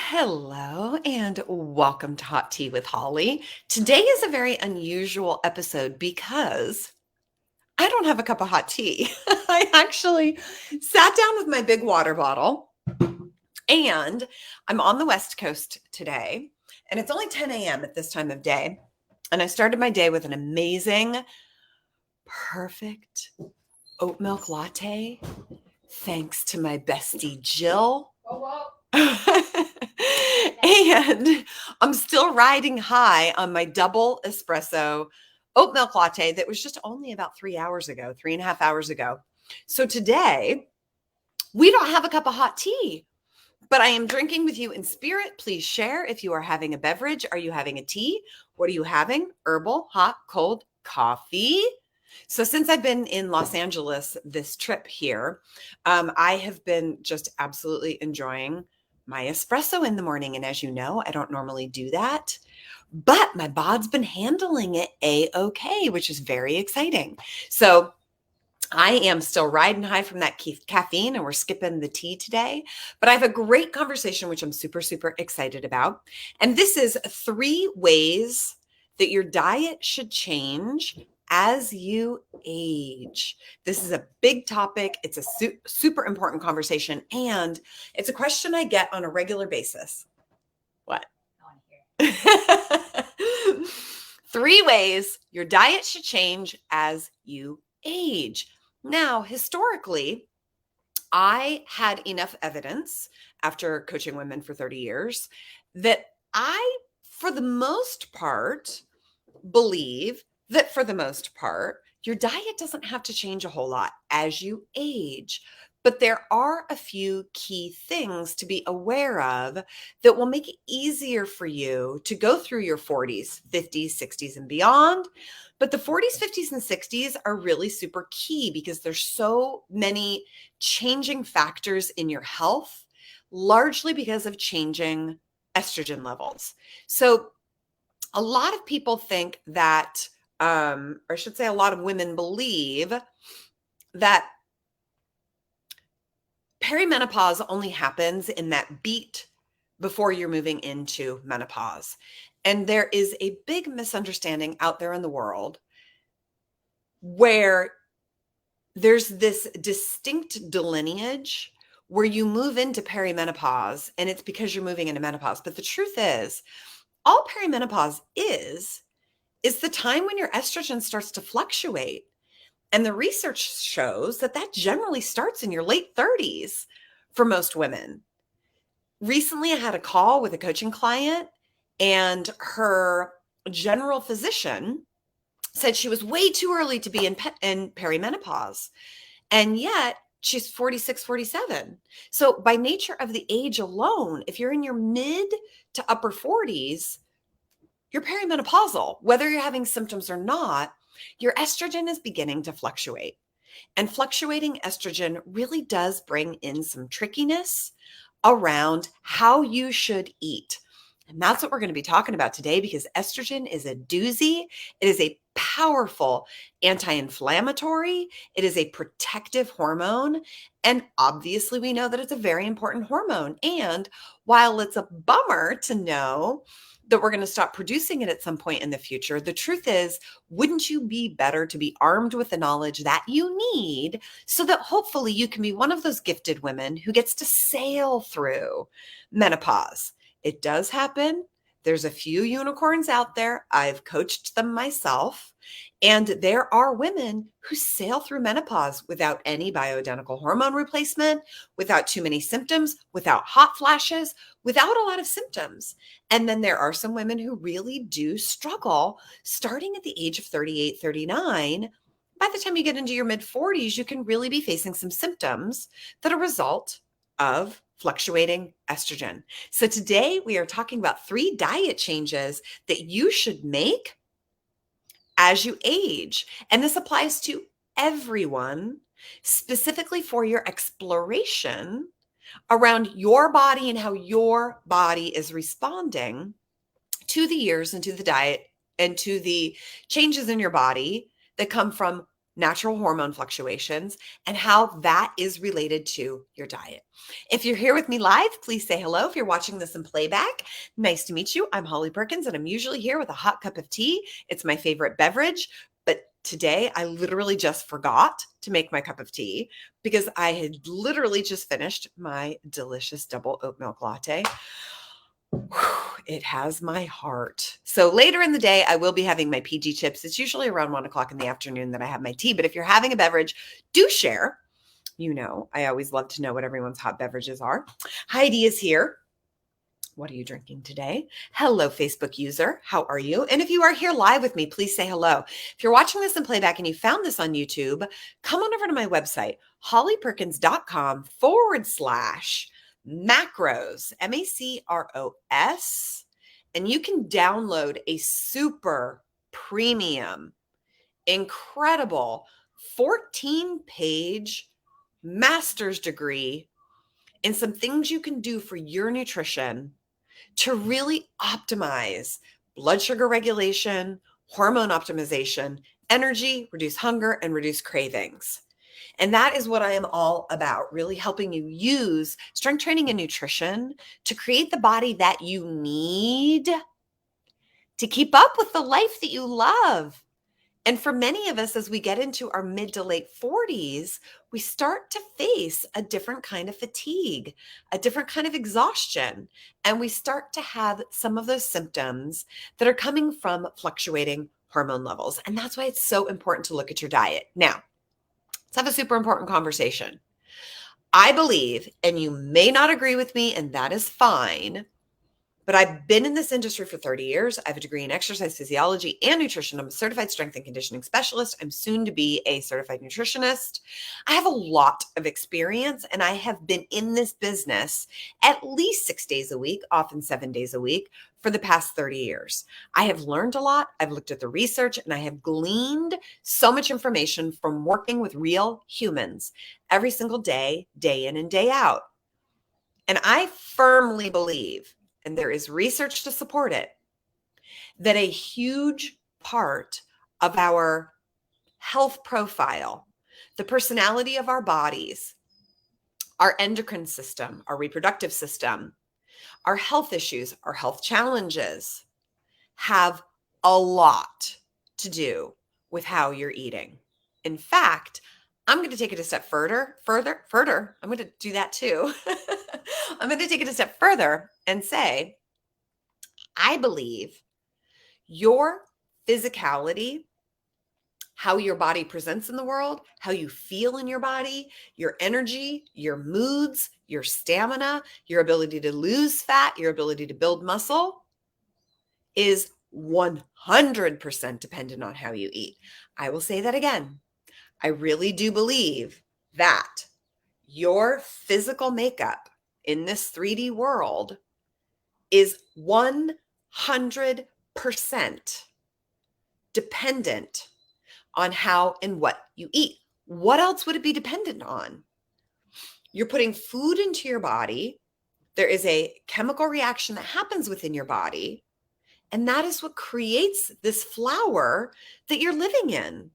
Hello and welcome to Hot Tea with Holly. Today is a very unusual episode because I don't have a cup of hot tea. I actually sat down with my big water bottle and I'm on the West Coast today and it's only 10 a.m. at this time of day. And I started my day with an amazing, perfect oat milk latte thanks to my bestie Jill. And I'm still riding high on my double espresso oat milk latte that was just only about 3 hours ago, 3.5 hours ago. So today, we don't have a cup of hot tea, but I am drinking with you in spirit. Please share if you are having a beverage. Are you having a tea? What are you having? Herbal, hot, cold, coffee? So since I've been in Los Angeles this trip here, I have been just absolutely enjoying my espresso in the morning. And as you know, I don't normally do that, but my bod's been handling it a-okay, which is very exciting. So I am still riding high from that caffeine and we're skipping the tea today, but I have a great conversation, which I'm super, super excited about. And this is 3 ways that your diet should change as you age. This is a big topic. It's a super important conversation. And it's a question I get on a regular basis. What? 3 ways your diet should change as you age. Now, historically, I had enough evidence after coaching women for 30 years that I, for the most part, believe that for the most part, your diet doesn't have to change a whole lot as you age. But there are a few key things to be aware of that will make it easier for you to go through your 40s, 50s, 60s, and beyond. But the 40s, 50s, and 60s are really super key because there's so many changing factors in your health, largely because of changing estrogen levels. So a lot of people think that, or I should say a lot of women believe that perimenopause only happens in that beat before you're moving into menopause. And there is a big misunderstanding out there in the world where there's this distinct delineage where you move into perimenopause and it's because you're moving into menopause. But the truth is, all perimenopause is the time when your estrogen starts to fluctuate. And the research shows that that generally starts in your late 30s for most women. Recently, I had a call with a coaching client, and her general physician said she was way too early to be in perimenopause. And yet, she's 46, 47. So by nature of the age alone, if you're in your mid to upper 40s, you're perimenopausal. Whether you're having symptoms or not, your estrogen is beginning to fluctuate. And fluctuating estrogen really does bring in some trickiness around how you should eat. And that's what we're going to be talking about today because estrogen is a doozy. It is a powerful anti-inflammatory. It is a protective hormone. And obviously, we know that it's a very important hormone. And while it's a bummer to know that we're going to stop producing it at some point in the future, the truth is, wouldn't you be better to be armed with the knowledge that you need so that hopefully you can be one of those gifted women who gets to sail through menopause? It does happen. There's a few unicorns out there. I've coached them myself. And there are women who sail through menopause without any bioidentical hormone replacement, without too many symptoms, without hot flashes, without a lot of symptoms. And then there are some women who really do struggle starting at the age of 38, 39. By the time you get into your mid 40s, you can really be facing some symptoms that are a result of fluctuating estrogen. So today we are talking about 3 diet changes that you should make as you age. And this applies to everyone, specifically for your exploration around your body and how your body is responding to the years and to the diet and to the changes in your body that come from natural hormone fluctuations, and how that is related to your diet. If you're here with me live, please say hello. If you're watching this in playback, nice to meet you. I'm Holly Perkins, and I'm usually here with a hot cup of tea. It's my favorite beverage, but today I literally just forgot to make my cup of tea because I had literally just finished my delicious double oat milk latte. It has my heart. So later in the day, I will be having my PG chips. It's usually around 1 o'clock in the afternoon that I have my tea. But if you're having a beverage, do share. You know, I always love to know what everyone's hot beverages are. Heidi is here. What are you drinking today? Hello, Facebook user. How are you? And if you are here live with me, please say hello. If you're watching this in playback and you found this on YouTube, come on over to my website, hollyperkins.com/macros, MACROS, and you can download a super premium, incredible 14-page master's degree in some things you can do for your nutrition to really optimize blood sugar regulation, hormone optimization, energy, reduce hunger, and reduce cravings. And that is what I am all about, really helping you use strength training and nutrition to create the body that you need to keep up with the life that you love. And for many of us, as we get into our mid to late 40s, we start to face a different kind of fatigue, a different kind of exhaustion. And we start to have some of those symptoms that are coming from fluctuating hormone levels. And that's why it's so important to look at your diet. Now, let's have a super important conversation. I believe, and you may not agree with me, and that is fine, but I've been in this industry for 30 years. I have a degree in exercise physiology and nutrition. I'm a certified strength and conditioning specialist. I'm soon to be a certified nutritionist. I have a lot of experience, and I have been in this business at least 6 days a week, often 7 days a week, for the past 30 years. I have learned a lot. I've looked at the research, and I have gleaned so much information from working with real humans every single day, day in and day out. And I firmly believe, and there is research to support it, that a huge part of our health profile, the personality of our bodies, our endocrine system, our reproductive system, our health issues, our health challenges have a lot to do with how you're eating. In fact, I'm going to take it a step further. I'm going to do that too. I'm going to take it a step further and say, I believe your physicality, how your body presents in the world, how you feel in your body, your energy, your moods, your stamina, your ability to lose fat, your ability to build muscle is 100% dependent on how you eat. I will say that again. I really do believe that your physical makeup in this 3D world is 100% dependent on how and what you eat. What else would it be dependent on? You're putting food into your body. There is a chemical reaction that happens within your body, and that is what creates this flower that you're living in.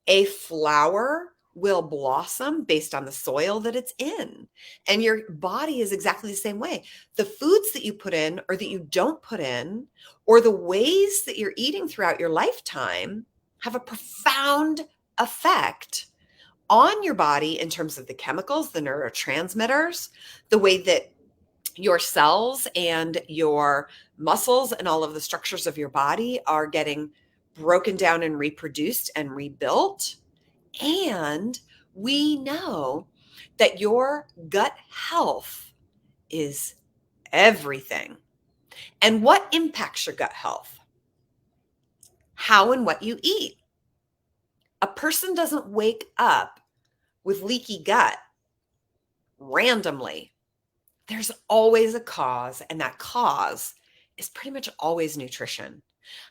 A flower will blossom based on the soil that it's in. And your body is exactly the same way. The foods that you put in or that you don't put in, or the ways that you're eating throughout your lifetime, have a profound effect on your body in terms of the chemicals, the neurotransmitters, the way that your cells and your muscles and all of the structures of your body are getting broken down and reproduced and rebuilt. And we know that your gut health is everything. And what impacts your gut health? How and what you eat. A person doesn't wake up with leaky gut randomly. There's always a cause, and that cause is pretty much always nutrition.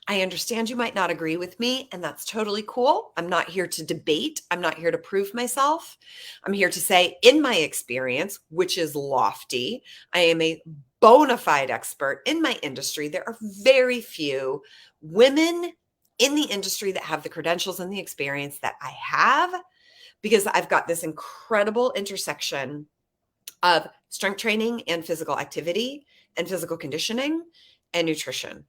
I understand you might not agree with me, and that's totally cool. I'm not here to debate. I'm not here to prove myself. I'm here to say, in my experience, which is lofty, I am a bona fide expert in my industry. There are very few women in the industry that have the credentials and the experience that I have, because I've got this incredible intersection of strength training and physical activity and physical conditioning and nutrition.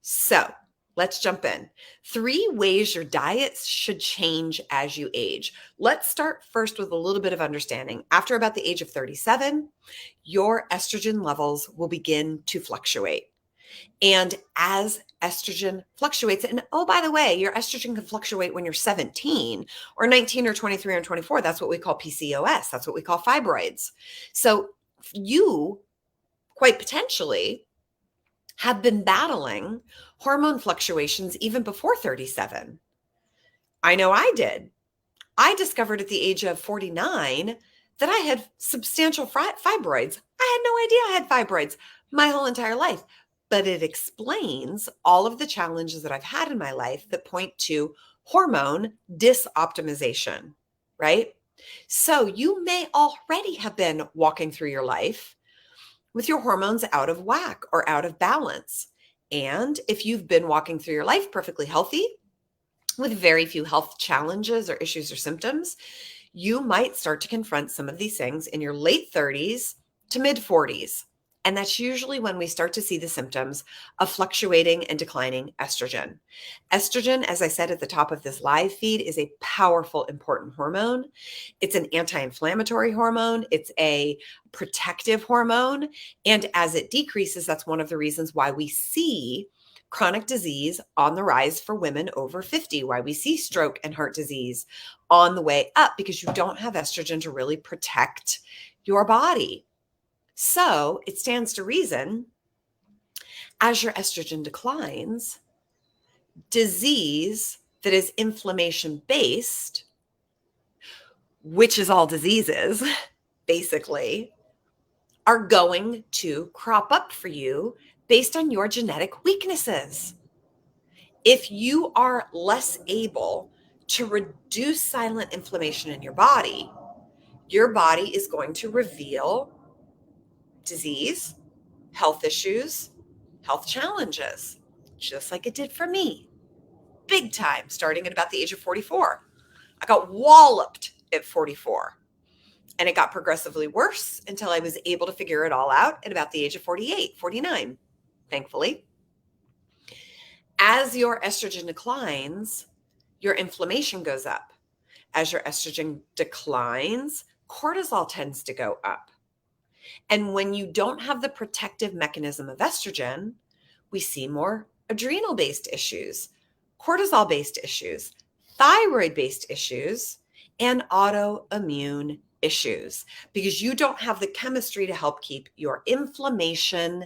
So let's jump in. 3 ways your diets should change as you age. Let's start first with a little bit of understanding. After about the age of 37, your estrogen levels will begin to fluctuate. And as estrogen fluctuates, and oh, by the way, your estrogen can fluctuate when you're 17 or 19 or 23 or 24. That's what we call PCOS. That's what we call fibroids. So you quite potentially have been battling hormone fluctuations even before 37. I know I did. I discovered at the age of 49 that I had substantial fibroids. I had no idea I had fibroids my whole entire life, but it explains all of the challenges that I've had in my life that point to hormone disoptimization, right? So you may already have been walking through your life with your hormones out of whack or out of balance. And if you've been walking through your life perfectly healthy with very few health challenges or issues or symptoms, you might start to confront some of these things in your late 30s to mid 40s. And that's usually when we start to see the symptoms of fluctuating and declining estrogen. Estrogen, as I said at the top of this live feed, is a powerful, important hormone. It's an anti-inflammatory hormone. It's a protective hormone. And as it decreases, that's one of the reasons why we see chronic disease on the rise for women over 50, why we see stroke and heart disease on the way up, because you don't have estrogen to really protect your body. So it stands to reason, as your estrogen declines, disease that is inflammation based, which is all diseases, basically, are going to crop up for you based on your genetic weaknesses. If you are less able to reduce silent inflammation in your body is going to reveal disease, health issues, health challenges, just like it did for me. Big time, starting at about the age of 44. I got walloped at 44. And it got progressively worse until I was able to figure it all out at about the age of 48, 49, thankfully. As your estrogen declines, your inflammation goes up. As your estrogen declines, cortisol tends to go up. And when you don't have the protective mechanism of estrogen, we see more adrenal-based issues, cortisol-based issues, thyroid-based issues, and autoimmune issues, because you don't have the chemistry to help keep your inflammation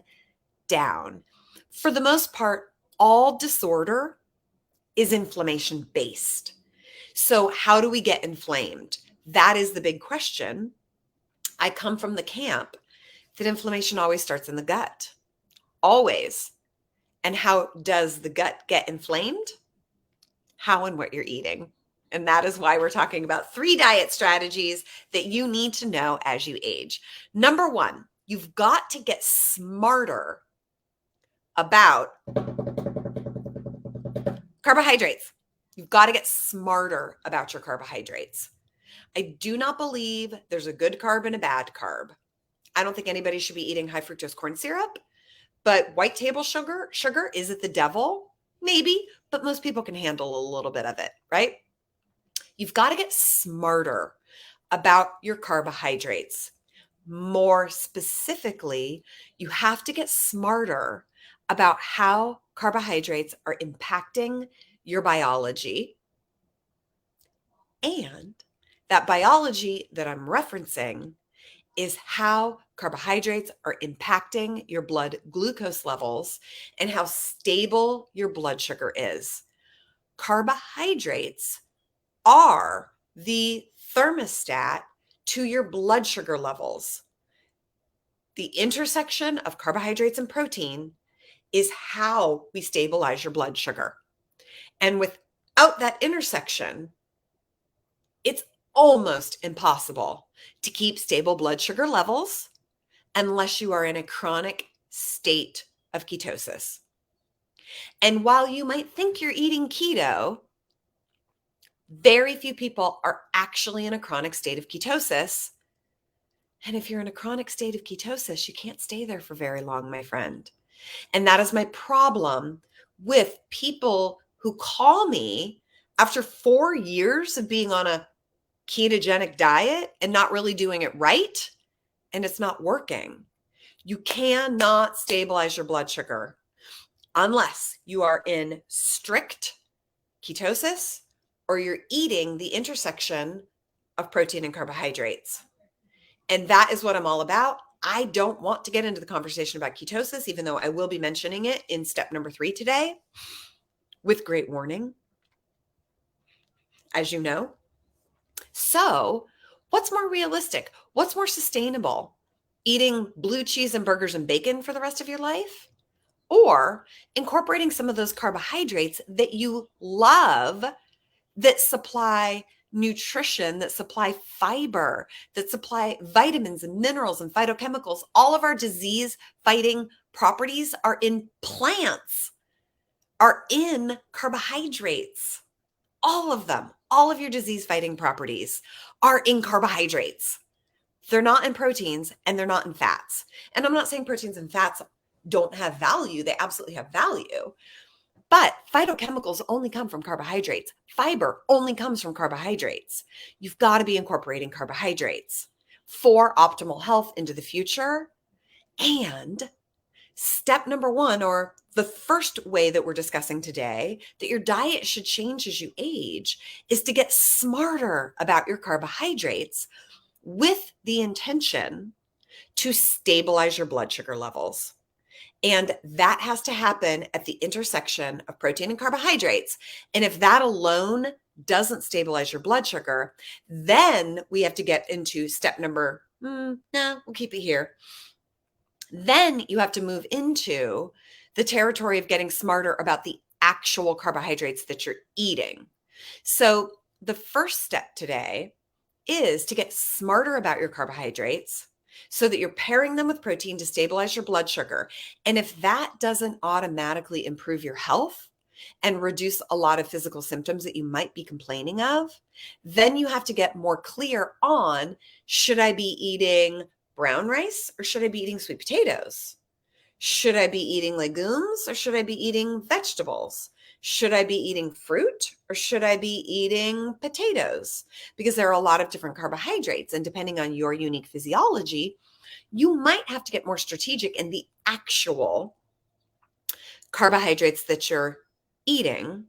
down. For the most part, all disorder is inflammation-based. So how do we get inflamed? That is the big question. I come from the camp that inflammation always starts in the gut, always. And how does the gut get inflamed? How and what you're eating. And that is why we're talking about 3 diet strategies that you need to know as you age. Number 1, you've got to get smarter about carbohydrates. You've got to get smarter about your carbohydrates. I do not believe there's a good carb and a bad carb. I don't think anybody should be eating high fructose corn syrup, but white table sugar, is it the devil? Maybe, but most people can handle a little bit of it, right? You've got to get smarter about your carbohydrates. More specifically, you have to get smarter about how carbohydrates are impacting your biology. And that biology that I'm referencing is how carbohydrates are impacting your blood glucose levels and how stable your blood sugar is. Carbohydrates are the thermostat to your blood sugar levels. The intersection of carbohydrates and protein is how we stabilize your blood sugar. And without that intersection, it's almost impossible to keep stable blood sugar levels unless you are in a chronic state of ketosis. And while you might think you're eating keto, very few people are actually in a chronic state of ketosis. And if you're in a chronic state of ketosis, you can't stay there for very long, my friend. And that is my problem with people who call me after 4 years of being on a ketogenic diet and not really doing it right, and it's not working. You cannot stabilize your blood sugar unless you are in strict ketosis or you're eating the intersection of protein and carbohydrates. And that is what I'm all about. I don't want to get into the conversation about ketosis, even though I will be mentioning it in step number 3 today with great warning, as you know. So, what's more realistic? What's more sustainable? Eating blue cheese and burgers and bacon for the rest of your life? Or incorporating some of those carbohydrates that you love that supply nutrition, that supply fiber, that supply vitamins and minerals and phytochemicals. All of our disease fighting properties are in plants, are in carbohydrates. All of them, all of your disease fighting properties are in carbohydrates. They're not in proteins and they're not in fats. And I'm not saying proteins and fats don't have value. They absolutely have value. But phytochemicals only come from carbohydrates. Fiber only comes from carbohydrates. You've got to be incorporating carbohydrates for optimal health into the future. And step number 1, or the first way that we're discussing today, that your diet should change as you age, is to get smarter about your carbohydrates with the intention to stabilize your blood sugar levels. And that has to happen at the intersection of protein and carbohydrates. And if that alone doesn't stabilize your blood sugar, then we have to get into step number, no, we'll keep it here. Then you have to move into the territory of getting smarter about the actual carbohydrates that you're eating. So the first step today is to get smarter about your carbohydrates so that you're pairing them with protein to stabilize your blood sugar. And if that doesn't automatically improve your health and reduce a lot of physical symptoms that you might be complaining of, then you have to get more clear on, should I be eating brown rice or should I be eating sweet potatoes? Should I be eating legumes or should I be eating vegetables? Should I be eating fruit or should I be eating potatoes? Because there are a lot of different carbohydrates, and depending on your unique physiology, you might have to get more strategic in the actual carbohydrates that you're eating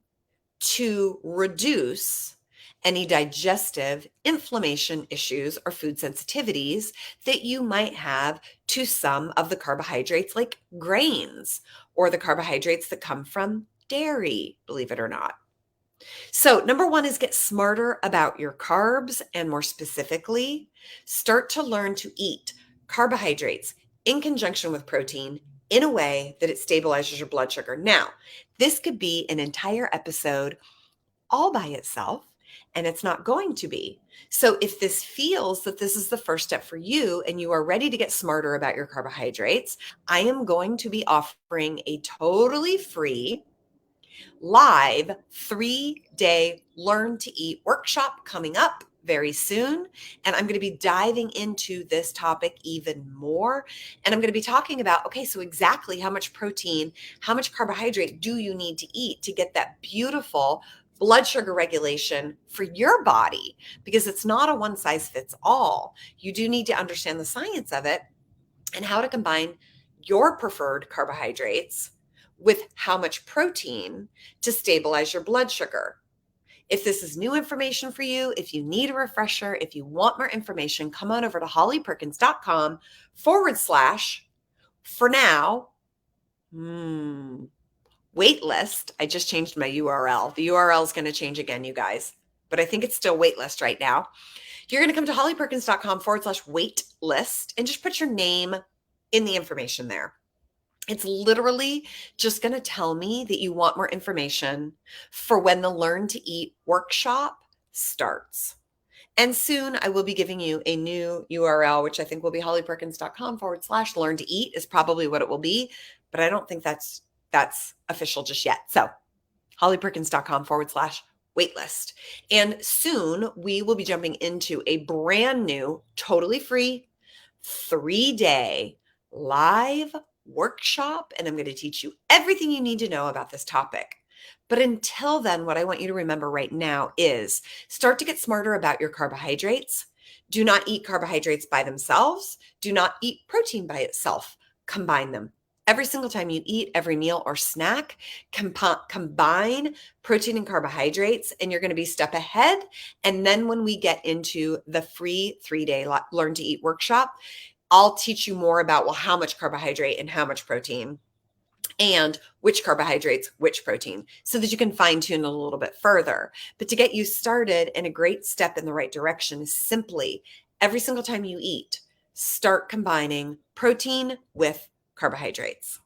to reduce any digestive inflammation issues or food sensitivities that you might have to some of the carbohydrates like grains or the carbohydrates that come from dairy, believe it or not. So, number 1 is get smarter about your carbs, and more specifically, start to learn to eat carbohydrates in conjunction with protein in a way that it stabilizes your blood sugar. Now, this could be an entire episode all by itself, and it's not going to be. So if this feels that this is the first step for you and you are ready to get smarter about your carbohydrates, I am going to be offering a totally free live 3-day Learn to Eat workshop coming up very soon. And I'm going to be diving into this topic even more. And I'm going to be talking about, okay, so exactly how much protein, how much carbohydrate do you need to eat to get that beautiful blood sugar regulation for your body? Because it's not a one size fits all. You do need to understand the science of it and how to combine your preferred carbohydrates with how much protein to stabilize your blood sugar. If this is new information for you, if you need a refresher, if you want more information, come on over to hollyperkins.com/, for now, wait list. I just changed my URL. The URL is going to change again, you guys, but I think it's still wait list right now. You're going to come to hollyperkins.com/wait list and just put your name in the information there. It's literally just going to tell me that you want more information for when the Learn to Eat workshop starts. And soon I will be giving you a new URL, which I think will be hollyperkins.com/learn to eat is probably what it will be. But I don't think that's that's official just yet. So hollyperkins.com/waitlist. And soon we will be jumping into a brand new, totally free 3-day live workshop. And I'm going to teach you everything you need to know about this topic. But until then, what I want you to remember right now is start to get smarter about your carbohydrates. Do not eat carbohydrates by themselves. Do not eat protein by itself. Combine them. Every single time you eat, every meal or snack, combine protein and carbohydrates, and you're going to be a step ahead. And then when we get into the free 3-day Learn to Eat workshop, I'll teach you more about, well, how much carbohydrate and how much protein, and which carbohydrates, which protein, so that you can fine tune it a little bit further. But to get you started, and a great step in the right direction is simply every single time you eat, start combining protein with carbohydrates.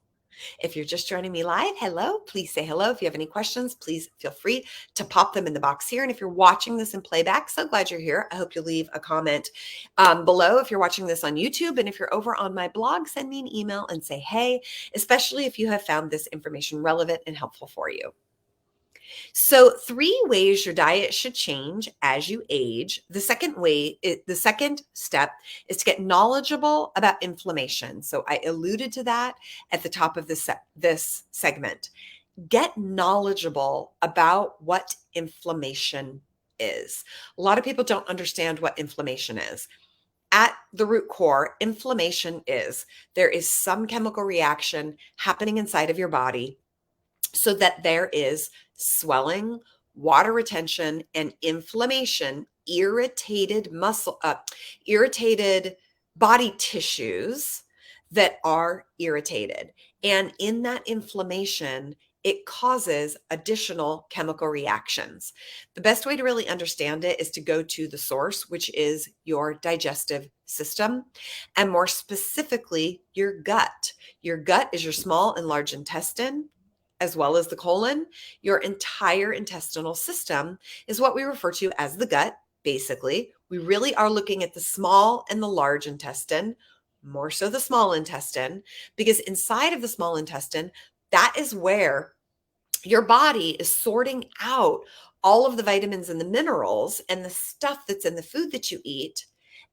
If you're just joining me live, hello, please say hello. If you have any questions, please feel free to pop them in the box here. And if you're watching this in playback, so glad you're here. I hope you'll leave a comment below if you're watching this on YouTube. And if you're over on my blog, send me an email and say, hey, especially if you have found this information relevant and helpful for you. So 3 ways your diet should change as you age. The second step is to get knowledgeable about inflammation. So I alluded to that at the top of this segment. Get knowledgeable about what inflammation is. A lot of people don't understand what inflammation is. At the root core, inflammation is there is some chemical reaction happening inside of your body so that there is swelling, water retention, and inflammation, irritated body tissues that are irritated. And in that inflammation, it causes additional chemical reactions. The best way to really understand it is to go to the source, which is your digestive system, and more specifically, your gut. Your gut is your small and large intestine, as well as the colon. Your entire intestinal system is what we refer to as the gut. Basically, we really are looking at the small and the large intestine, more so the small intestine, because inside of the small intestine, that is where your body is sorting out all of the vitamins and the minerals and the stuff that's in the food that you eat.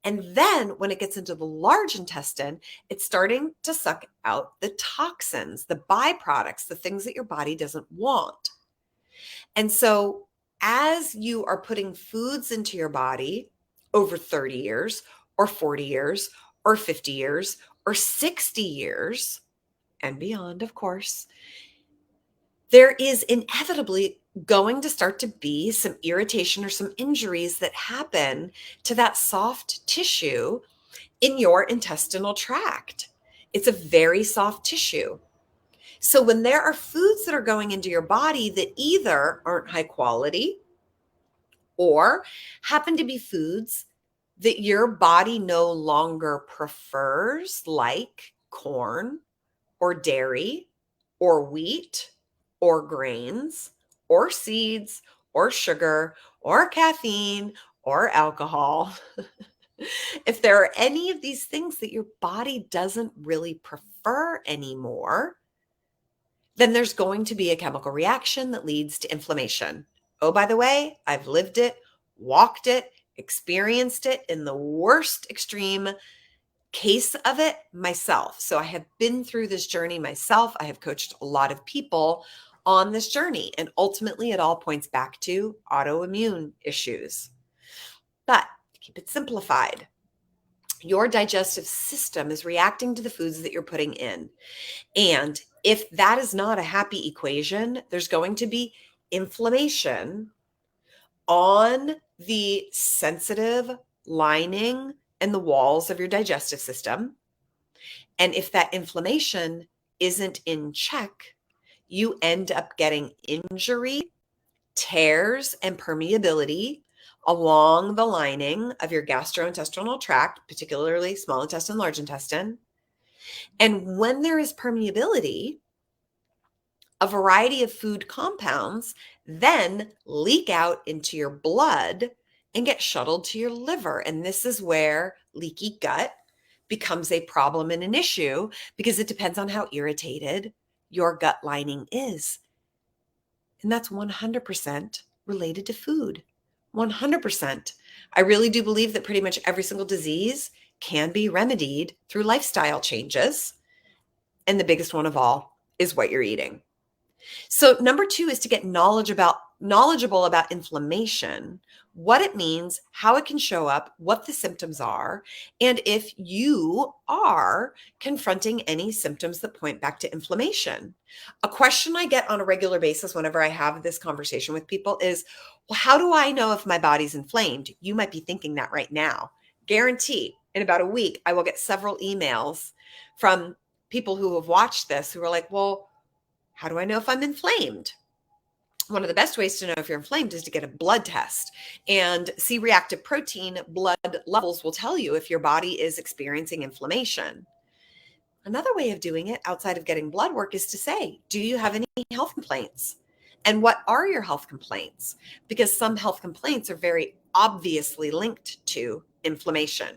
And then when it gets into the large intestine, it's starting to suck out the toxins, the byproducts, the things that your body doesn't want. And so as you are putting foods into your body over 30 years or 40 years or 50 years or 60 years and beyond, of course, there is inevitably going to start to be some irritation or some injuries that happen to that soft tissue in your intestinal tract. It's a very soft tissue. So when there are foods that are going into your body that either aren't high quality or happen to be foods that your body no longer prefers, like corn or dairy or wheat or grains or seeds or sugar or caffeine or alcohol. If there are any of these things that your body doesn't really prefer anymore, then there's going to be a chemical reaction that leads to inflammation. Oh, by the way, I've lived it, walked it, experienced it in the worst extreme case of it myself. So I have been through this journey myself. I have coached a lot of people on this journey, and ultimately it all points back to autoimmune issues. But to keep it simplified, your digestive system is reacting to the foods that you're putting in. And if that is not a happy equation, there's going to be inflammation on the sensitive lining and the walls of your digestive system. And if that inflammation isn't in check, you end up getting injury, tears, and permeability along the lining of your gastrointestinal tract, particularly small intestine, large intestine. And when there is permeability, a variety of food compounds then leak out into your blood and get shuttled to your liver. And this is where leaky gut becomes a problem and an issue, because it depends on how irritated your gut lining is. And that's 100% related to food. 100%. I really do believe that pretty much every single disease can be remedied through lifestyle changes. And the biggest one of all is what you're eating. So number 2 is to get knowledgeable about inflammation, what it means, how it can show up, what the symptoms are, and if you are confronting any symptoms that point back to inflammation. A question I get on a regular basis whenever I have this conversation with people is, well, how do I know if my body's inflamed? You might be thinking that right now. Guarantee in about a week, I will get several emails from people who have watched this who are like, well, how do I know if I'm inflamed? One of the best ways to know if you're inflamed is to get a blood test, and C-reactive protein blood levels will tell you if your body is experiencing inflammation. Another way of doing it outside of getting blood work is to say, do you have any health complaints? And what are your health complaints? Because some health complaints are very obviously linked to inflammation.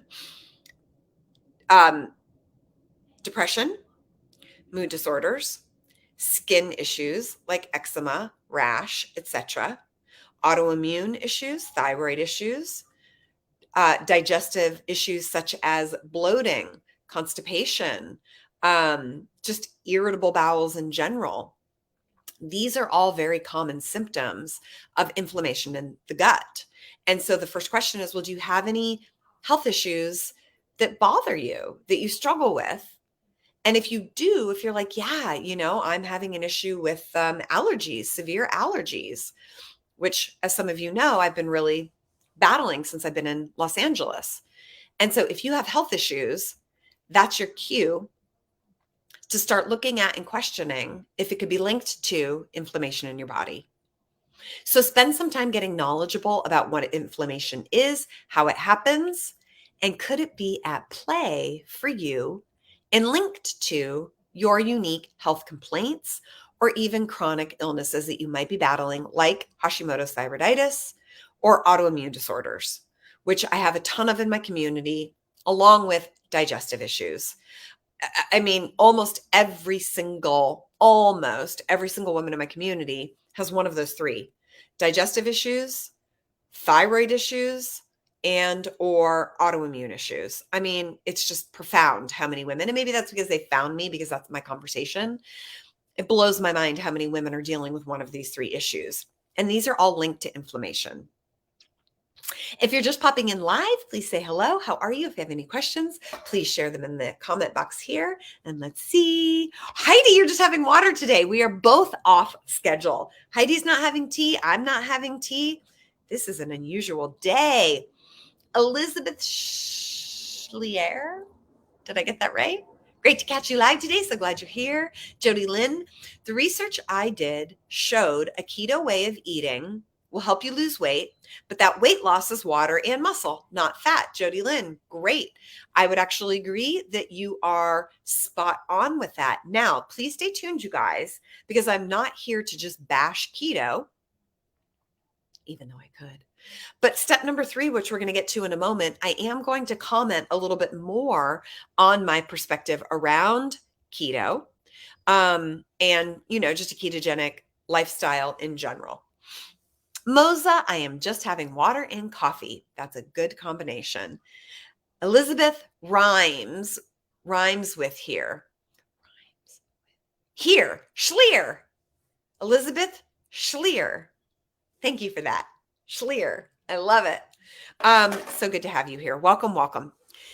Depression, mood disorders, skin issues like eczema, rash, etc., autoimmune issues, thyroid issues, digestive issues such as bloating, constipation, just irritable bowels in general. These are all very common symptoms of inflammation in the gut. And so the first question is, well, do you have any health issues that bother you, that you struggle with? And if you do, if you're like, yeah, I'm having an issue with allergies, severe allergies, which, as some of you know, I've been really battling since I've been in Los Angeles. And so if you have health issues, that's your cue to start looking at and questioning if it could be linked to inflammation in your body. So spend some time getting knowledgeable about what inflammation is, how it happens, and could it be at play for you and linked to your unique health complaints or even chronic illnesses that you might be battling, like Hashimoto's thyroiditis or autoimmune disorders, which I have a ton of in my community, along with digestive issues. I mean, almost every single woman in my community has one of those three: digestive issues, thyroid issues, and or autoimmune issues. I mean, it's just profound how many women, and maybe that's because they found me because that's my conversation. It blows my mind how many women are dealing with one of these three issues. And these are all linked to inflammation. If you're just popping in live, please say hello. How are you? If you have any questions, please share them in the comment box here. And let's see. Heidi, you're just having water today. We are both off schedule. Heidi's not having tea. I'm not having tea. This is an unusual day. Elizabeth Schlier. Did I get that right? Great to catch you live today. So glad you're here. Jody Lynn, the research I did showed a keto way of eating will help you lose weight, but that weight loss is water and muscle, not fat. Jody Lynn, great. I would actually agree that you are spot on with that. Now, please stay tuned, you guys, because I'm not here to just bash keto, even though I could. But step number 3, which we're going to get to in a moment, I am going to comment a little bit more on my perspective around keto, and, just a ketogenic lifestyle in general. Moza, I am just having water and coffee. That's a good combination. Elizabeth rhymes with here. Here, Schlier. Elizabeth Schlier. Thank you for that. Schlier. I love it. So good to have you here. Welcome, welcome.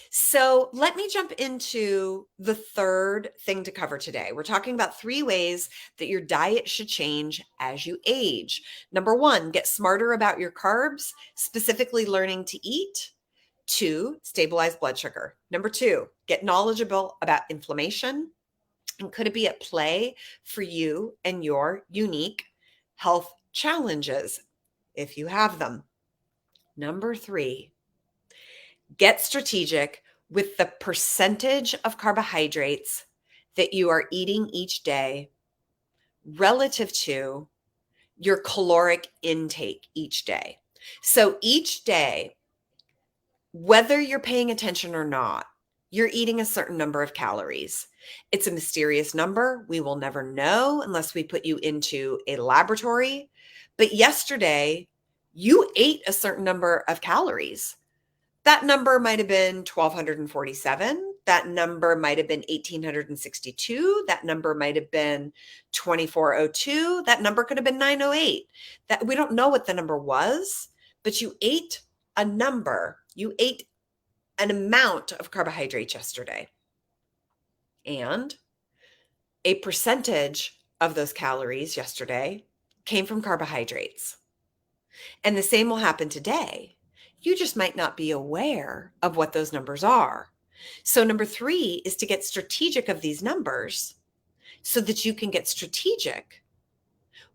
So let me jump into the third thing to cover today. We're talking about 3 ways that your diet should change as you age. Number 1, get smarter about your carbs, specifically learning to eat. 2, stabilize blood sugar. Number 2, get knowledgeable about inflammation. And could it be at play for you and your unique health challenges, if you have them? Number 3, get strategic with the percentage of carbohydrates that you are eating each day relative to your caloric intake each day. So each day, whether you're paying attention or not, you're eating a certain number of calories. It's a mysterious number. We will never know unless we put you into a laboratory. But yesterday, you ate a certain number of calories. That number might have been 1,247. That number might have been 1,862. That number might have been 2,402. That number could have been 908. That we don't know what the number was, but you ate a number. You ate an amount of carbohydrates yesterday. And a percentage of those calories yesterday came from carbohydrates. And the same will happen today. You just might not be aware of what those numbers are. So, number 3 is to get strategic of these numbers so that you can get strategic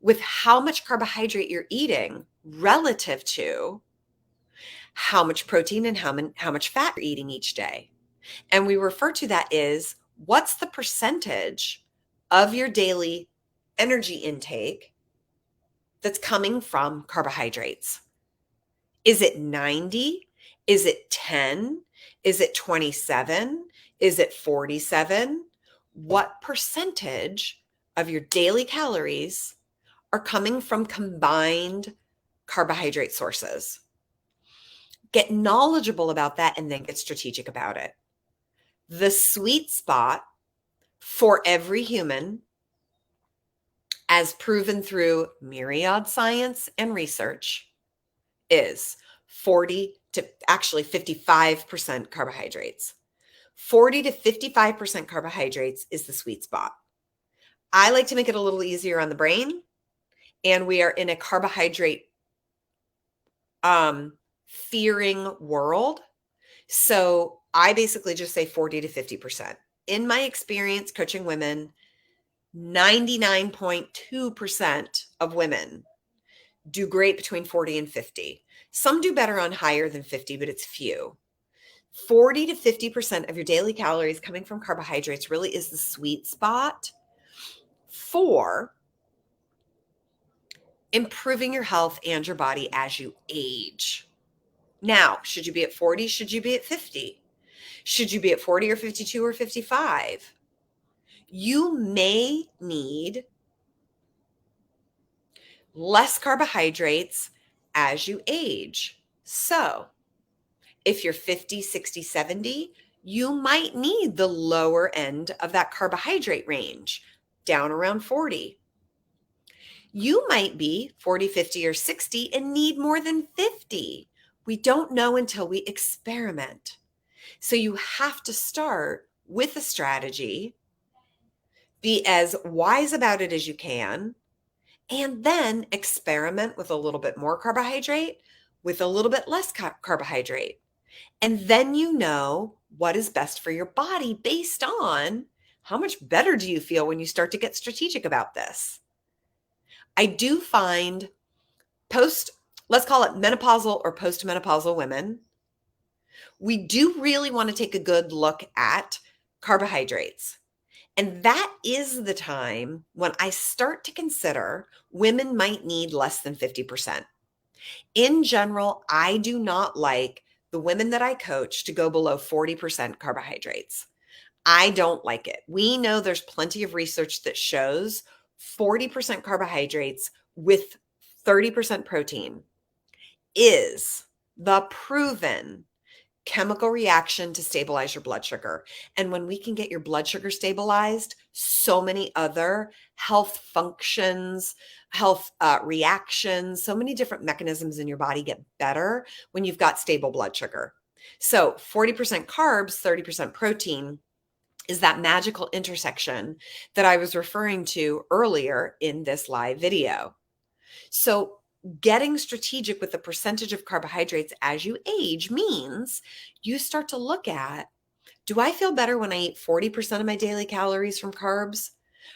with how much carbohydrate you're eating relative to how much protein and how much fat you're eating each day. And we refer to that as what's the percentage of your daily energy intake that's coming from carbohydrates? Is it 90? Is it 10? Is it 27? Is it 47? What percentage of your daily calories are coming from combined carbohydrate sources? Get knowledgeable about that and then get strategic about it. The sweet spot for every human, as proven through myriad science and research, is 40 to actually 55% carbohydrates. 40 to 55% carbohydrates is the sweet spot. I like to make it a little easier on the brain, and we are in a carbohydrate fearing world. So I basically just say 40 to 50%. In my experience coaching women, 99.2% of women do great between 40 and 50. Some do better on higher than 50, but it's few. 40 to 50% of your daily calories coming from carbohydrates really is the sweet spot for improving your health and your body as you age. Now, should you be at 40? Should you be at 50? Should you be at 40 or 52 or 55? You may need less carbohydrates as you age. So, if you're 50, 60, 70, you might need the lower end of that carbohydrate range, down around 40. You might be 40, 50, or 60 and need more than 50. We don't know until we experiment. So you have to start with a strategy, be as wise about it as you can, and then experiment with a little bit more carbohydrate, with a little bit less carbohydrate. And then you know what is best for your body based on how much better do you feel when you start to get strategic about this. I do find let's call it menopausal or postmenopausal women, we do really want to take a good look at carbohydrates. And that is the time when I start to consider women might need less than 50%. In general, I do not like the women that I coach to go below 40% carbohydrates. I don't like it. We know there's plenty of research that shows 40% carbohydrates with 30% protein is the proven chemical reaction to stabilize your blood sugar. And when we can get your blood sugar stabilized, so many other health functions, health reactions, so many different mechanisms in your body get better when you've got stable blood sugar. So 40% carbs, 30% protein is that magical intersection that I was referring to earlier in this live video. So getting strategic with the percentage of carbohydrates as you age means you start to look at, do I feel better when I eat 40% of my daily calories from carbs?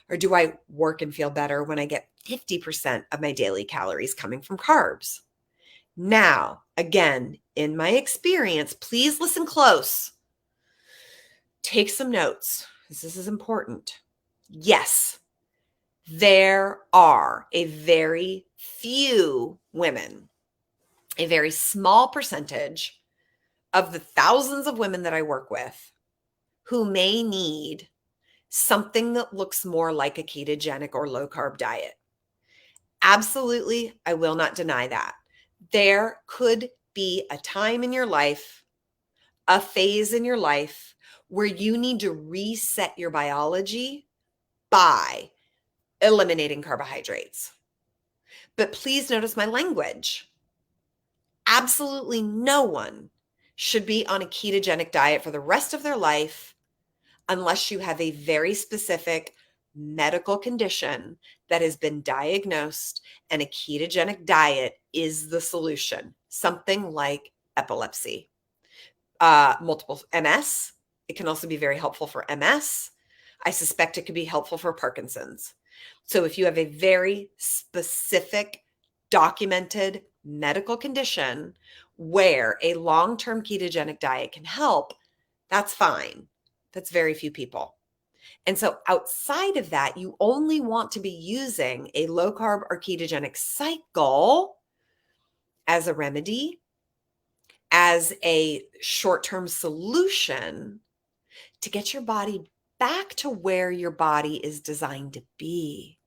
Or do I work and feel better when I get 50% of my daily calories coming from carbs? Now, again, in my experience, please listen close. Take some notes, because this is important. Yes, there are a very few women, a very small percentage of the thousands of women that I work with who may need something that looks more like a ketogenic or low carb diet. Absolutely, I will not deny that. There could be a time in your life, a phase in your life where you need to reset your biology by eliminating carbohydrates. But please notice my language. Absolutely no one should be on a ketogenic diet for the rest of their life unless you have a very specific medical condition that has been diagnosed and a ketogenic diet is the solution. Something like epilepsy, multiple MS. It can also be very helpful for MS. I suspect it could be helpful for Perkinson's. So if you have a very specific documented medical condition where a long-term ketogenic diet can help, that's fine. That's very few people. And so outside of that, you only want to be using a low carb or ketogenic cycle as a remedy, as a short-term solution to get your body back to where your body is designed to be,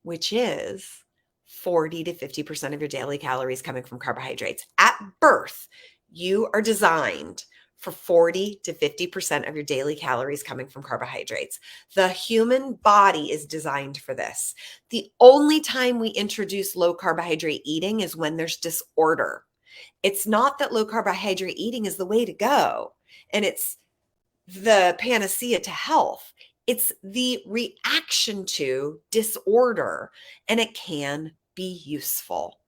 which is 40 to 50% of your daily calories coming from carbohydrates. At birth, you are designed for 40 to 50% of your daily calories coming from carbohydrates. The human body is designed for this. The only time we introduce low carbohydrate eating is when there's disorder. It's not that low carbohydrate eating is the way to go and it's the panacea to health. It's the reaction to disorder, and it can be useful.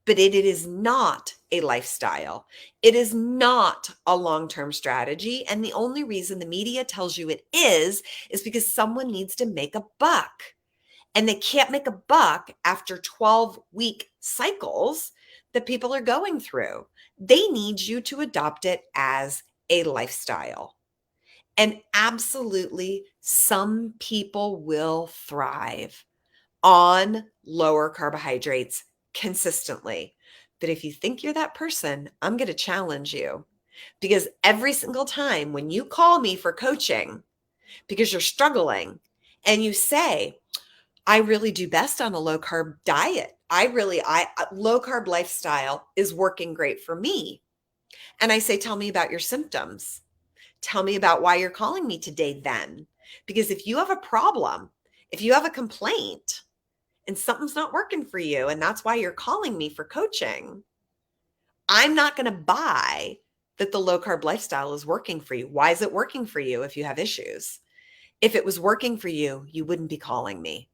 But it is not a lifestyle. It is not a long-term strategy. And the only reason the media tells you it is because someone needs to make a buck. And they can't make a buck after 12-week cycles that people are going through. They need you to adopt it as a lifestyle. And absolutely, some people will thrive on lower carbohydrates consistently. But if you think you're that person, I'm going to challenge you, because every single time when you call me for coaching because you're struggling and you say, I really do best on a low carb diet. Low carb lifestyle is working great for me. And I say, tell me about your symptoms. Tell me about why you're calling me today then. Because if you have a problem, if you have a complaint and something's not working for you, and that's why you're calling me for coaching, I'm not going to buy that the low carb lifestyle is working for you. Why is it working for you if you have issues? If it was working for you, you wouldn't be calling me.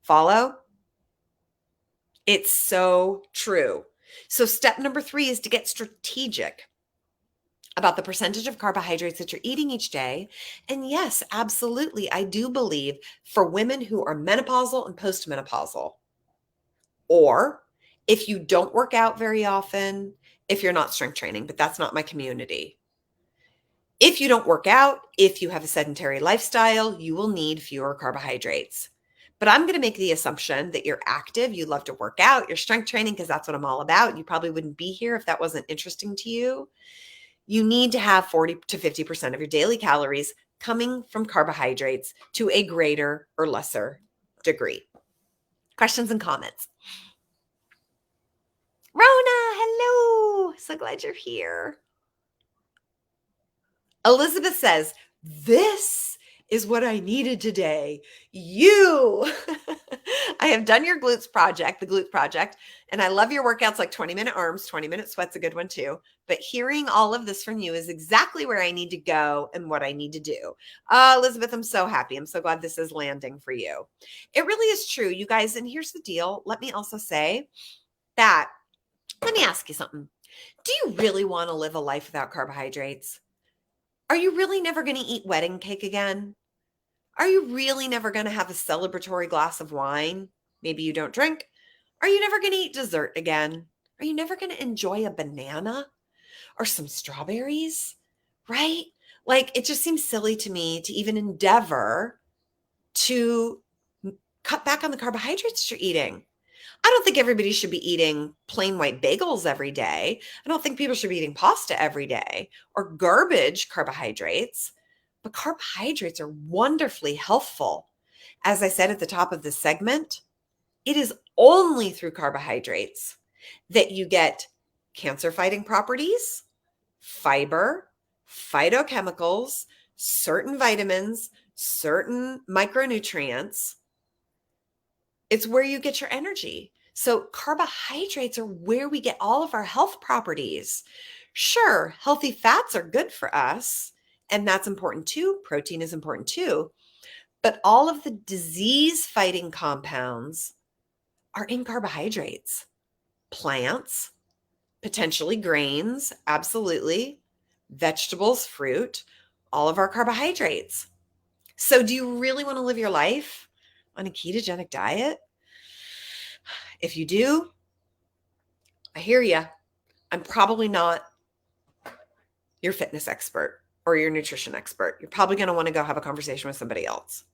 Follow? It's so true. So step number 3 is to get strategic about the percentage of carbohydrates that you're eating each day. And yes, absolutely, I do believe for women who are menopausal and postmenopausal, or if you don't work out very often, if you're not strength training, but that's not my community. If you don't work out, if you have a sedentary lifestyle, you will need fewer carbohydrates. But I'm going to make the assumption that you're active, you love to work out, you're strength training because that's what I'm all about. You probably wouldn't be here if that wasn't interesting to you. You need to have 40 to 50% of your daily calories coming from carbohydrates to a greater or lesser degree. Questions and comments? Rona, hello. So glad you're here. Elizabeth says, this is what I needed today. You. I have done your glutes project, the glutes project, and I love your workouts like 20-minute arms, 20-minute sweats, a good one too. But hearing all of this from you is exactly where I need to go and what I need to do. Elizabeth, I'm so happy. I'm so glad this is landing for you. It really is true, you guys. And here's the deal. Let me also say that, let me ask you something. Do you really want to live a life without carbohydrates? Are you really never going to eat wedding cake again? Are you really never going to have a celebratory glass of wine? Maybe you don't drink. Are you never going to eat dessert again? Are you never going to enjoy a banana or some strawberries? Right? Like, it just seems silly to me to even endeavor to cut back on the carbohydrates you're eating. I don't think everybody should be eating plain white bagels every day. I don't think people should be eating pasta every day or garbage carbohydrates. But carbohydrates are wonderfully healthful. As I said at the top of this segment, it is only through carbohydrates that you get cancer-fighting properties, fiber, phytochemicals, certain vitamins, certain micronutrients. It's where you get your energy. So carbohydrates are where we get all of our health properties. Sure, healthy fats are good for us, and that's important too. Protein is important too. But all of the disease-fighting compounds are in carbohydrates, plants, potentially grains, absolutely, vegetables, fruit, all of our carbohydrates. So do you really want to live your life on a ketogenic diet? If you do, I hear you. I'm probably not your fitness expert or your nutrition expert. You're probably going to want to go have a conversation with somebody else.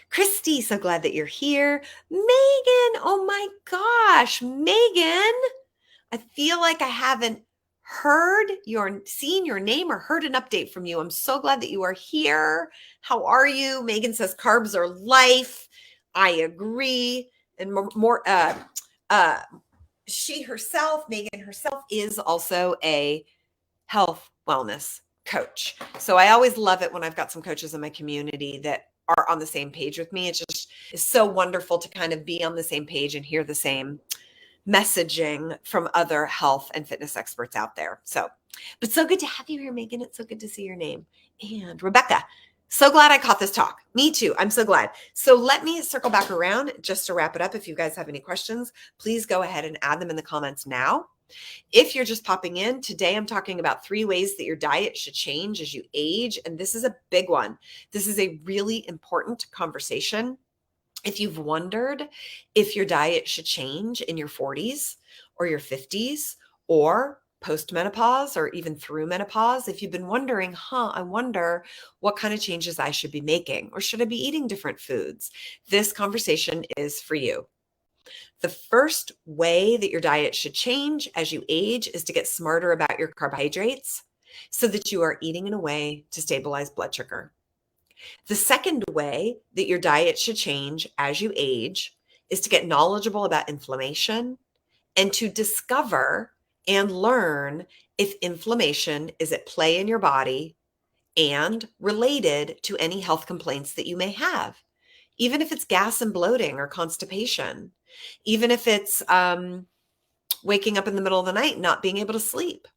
Christy, so glad that you're here. Megan, oh my gosh, Megan, I feel like I haven't seen your name or heard an update from you. I'm so glad that you are here. How are you? Megan says carbs are life. I agree. And Megan herself is also a health wellness coach. So I always love it when I've got some coaches in my community that are on the same page with me. It just is so wonderful to kind of be on the same page and hear the same messaging from other health and fitness experts out there. But so good to have you here, Megan. It's so good to see your name. And Rebecca, so glad I caught this talk. Me too. I'm so glad. So let me circle back around just to wrap it up. If you guys have any questions, please go ahead and add them in the comments now. If you're just popping in, today I'm talking about 3 ways that your diet should change as you age. And this is a big one. This is a really important conversation. If you've wondered if your diet should change in your 40s or your 50s or post-menopause or even through menopause, if you've been wondering, I wonder what kind of changes I should be making, or should I be eating different foods? This conversation is for you. The first way that your diet should change as you age is to get smarter about your carbohydrates so that you are eating in a way to stabilize blood sugar. The second way that your diet should change as you age is to get knowledgeable about inflammation and to discover and learn if inflammation is at play in your body and related to any health complaints that you may have, even if it's gas and bloating or constipation, even if it's waking up in the middle of the night, not being able to sleep.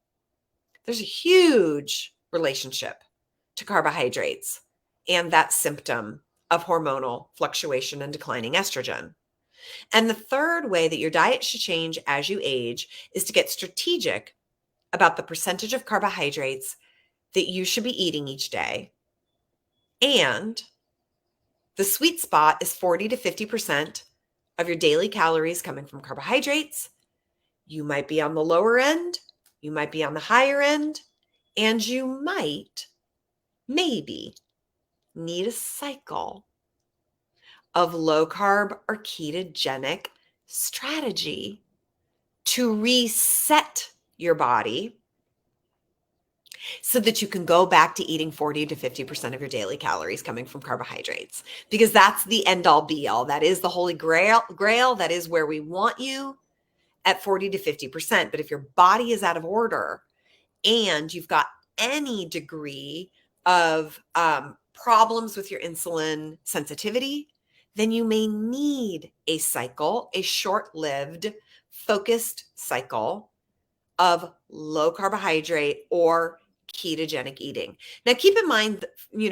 There's a huge relationship to carbohydrates and that symptom of hormonal fluctuation and declining estrogen. And the third way that your diet should change as you age is to get strategic about the percentage of carbohydrates that you should be eating each day. And the sweet spot is 40 to 50% of your daily calories coming from carbohydrates. You might be on the lower end, you might be on the higher end, and you maybe need a cycle of low carb or ketogenic strategy to reset your body so that you can go back to eating 40 to 50% of your daily calories coming from carbohydrates, because that's the end all be all. That is the holy grail. That is where we want you, at 40 to 50%. But if your body is out of order and you've got any degree of problems with your insulin sensitivity, then you may need a cycle, a short-lived, focused cycle of low carbohydrate or ketogenic eating. Now, keep in mind,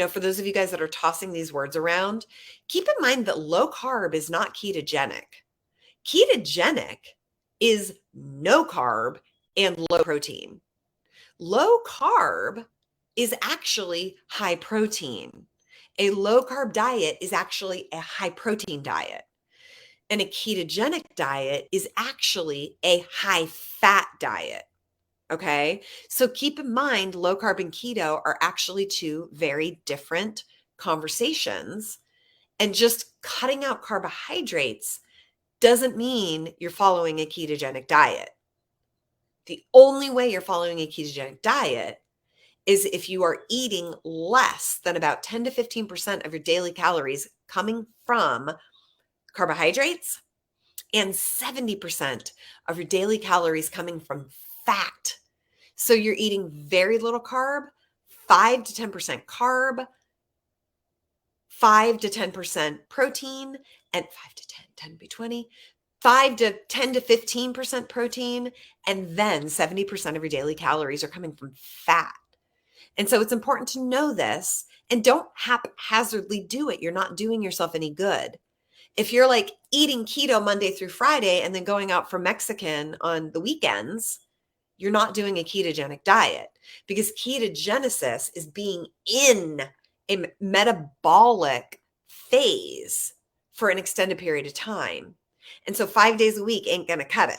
for those of you guys that are tossing these words around, keep in mind that low carb is not ketogenic. Ketogenic is no carb and low protein. Low carb is actually high protein. A low carb diet is actually a high protein diet. And a ketogenic diet is actually a high fat diet. Okay. So keep in mind, low carb and keto are actually 2 very different conversations. And just cutting out carbohydrates doesn't mean you're following a ketogenic diet. The only way you're following a ketogenic diet is if you are eating less than about 10 to 15% of your daily calories coming from carbohydrates and 70% of your daily calories coming from fat. So you're eating very little carb, 5 to 10% carb, 5 to 10% protein, and 5 to 10, 10 to be 20, 5 to 10 to 15% protein, and then 70% of your daily calories are coming from fat. And so it's important to know this and don't haphazardly do it. You're not doing yourself any good. If you're like eating keto Monday through Friday and then going out for Mexican on the weekends, you're not doing a ketogenic diet, because ketogenesis is being in a metabolic phase for an extended period of time. And so 5 days a week ain't going to cut it.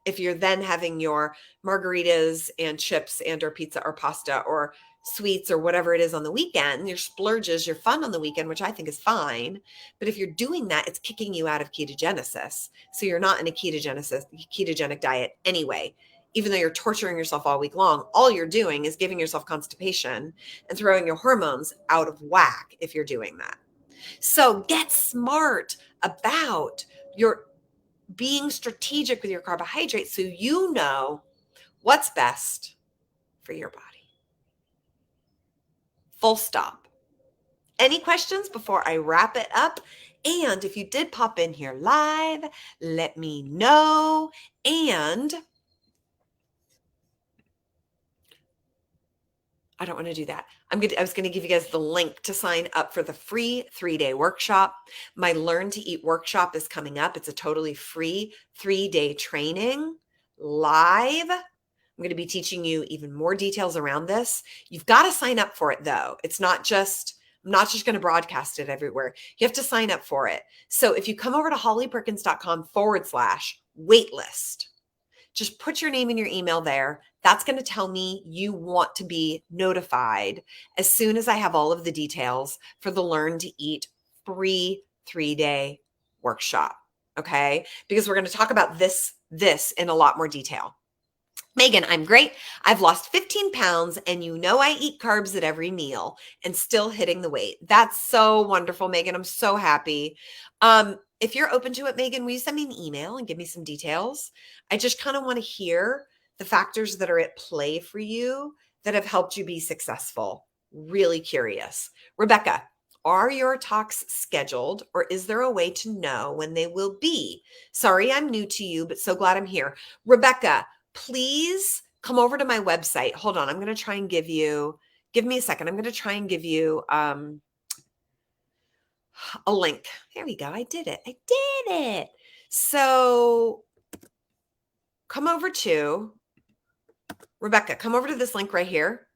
If you're then having your margaritas and chips and or pizza or pasta or sweets or whatever it is on the weekend, your splurges, your fun on the weekend, which I think is fine. But if you're doing that, it's kicking you out of ketogenesis. So you're not in a ketogenic diet anyway. Even though you're torturing yourself all week long, all you're doing is giving yourself constipation and throwing your hormones out of whack if you're doing that. So get smart about your being strategic with your carbohydrates so you know what's best for your body. Full stop. Any questions before I wrap it up? And if you did pop in here live, let me know. And I don't want to do that. I was going to give you guys the link to sign up for the free 3-day workshop. My Learn to Eat workshop is coming up. It's a totally free 3-day training live. I'm going to be teaching you even more details around this. You've got to sign up for it though. I'm not just going to broadcast it everywhere. You have to sign up for it. So if you come over to hollyperkins.com/waitlist, just put your name and your email there. That's going to tell me you want to be notified as soon as I have all of the details for the Learn to Eat free 3-day workshop. Okay. Because we're going to talk about this in a lot more detail. Megan, I'm great. I've lost 15 pounds and I eat carbs at every meal and still hitting the weight. That's so wonderful, Megan. I'm so happy. If you're open to it, Megan, will you send me an email and give me some details? I just kind of want to hear the factors that are at play for you that have helped you be successful. Really curious. Rebecca, are your talks scheduled, or is there a way to know when they will be? Sorry, I'm new to you, but so glad I'm here. Rebecca, please come over to my website. Hold on. I'm going to try and give me a second. I'm going to try and give you a link. There we go. I did it. So come over to Rebecca, come over to this link right here.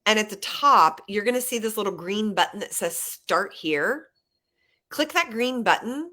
And at the top, you're going to see this little green button that says start here. Click that green button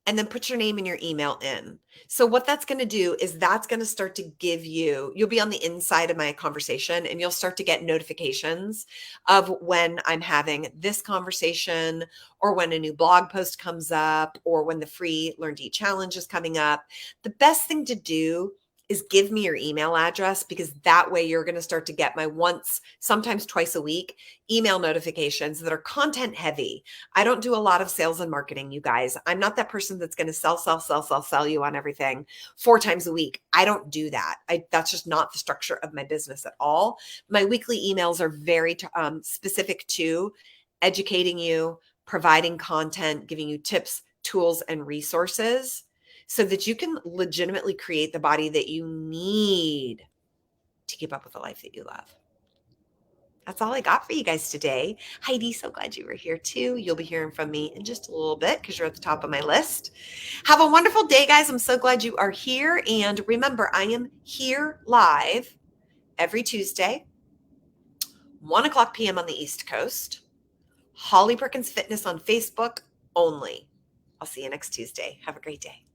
and then put your name and your email in. So what that's going to do is that's going to start to give you'll be on the inside of my conversation and you'll start to get notifications of when I'm having this conversation or when a new blog post comes up or when the free Learn to Eat challenge is coming up. The best thing to do is give me your email address, because that way you're going to start to get my once, sometimes twice a week email notifications that are content heavy. I don't do a lot of sales and marketing, you guys. I'm not that person that's going to sell you on everything 4 times a week. I don't do that. That's just not the structure of my business at all. My weekly emails are very specific to educating you, providing content, giving you tips, tools, and resources, so that you can legitimately create the body that you need to keep up with the life that you love. That's all I got for you guys today. Heidi, so glad you were here too. You'll be hearing from me in just a little bit because you're at the top of my list. Have a wonderful day, guys. I'm so glad you are here. And remember, I am here live every Tuesday, 1:00 p.m. on the East Coast. Holly Perkins Fitness on Facebook only. I'll see you next Tuesday. Have a great day.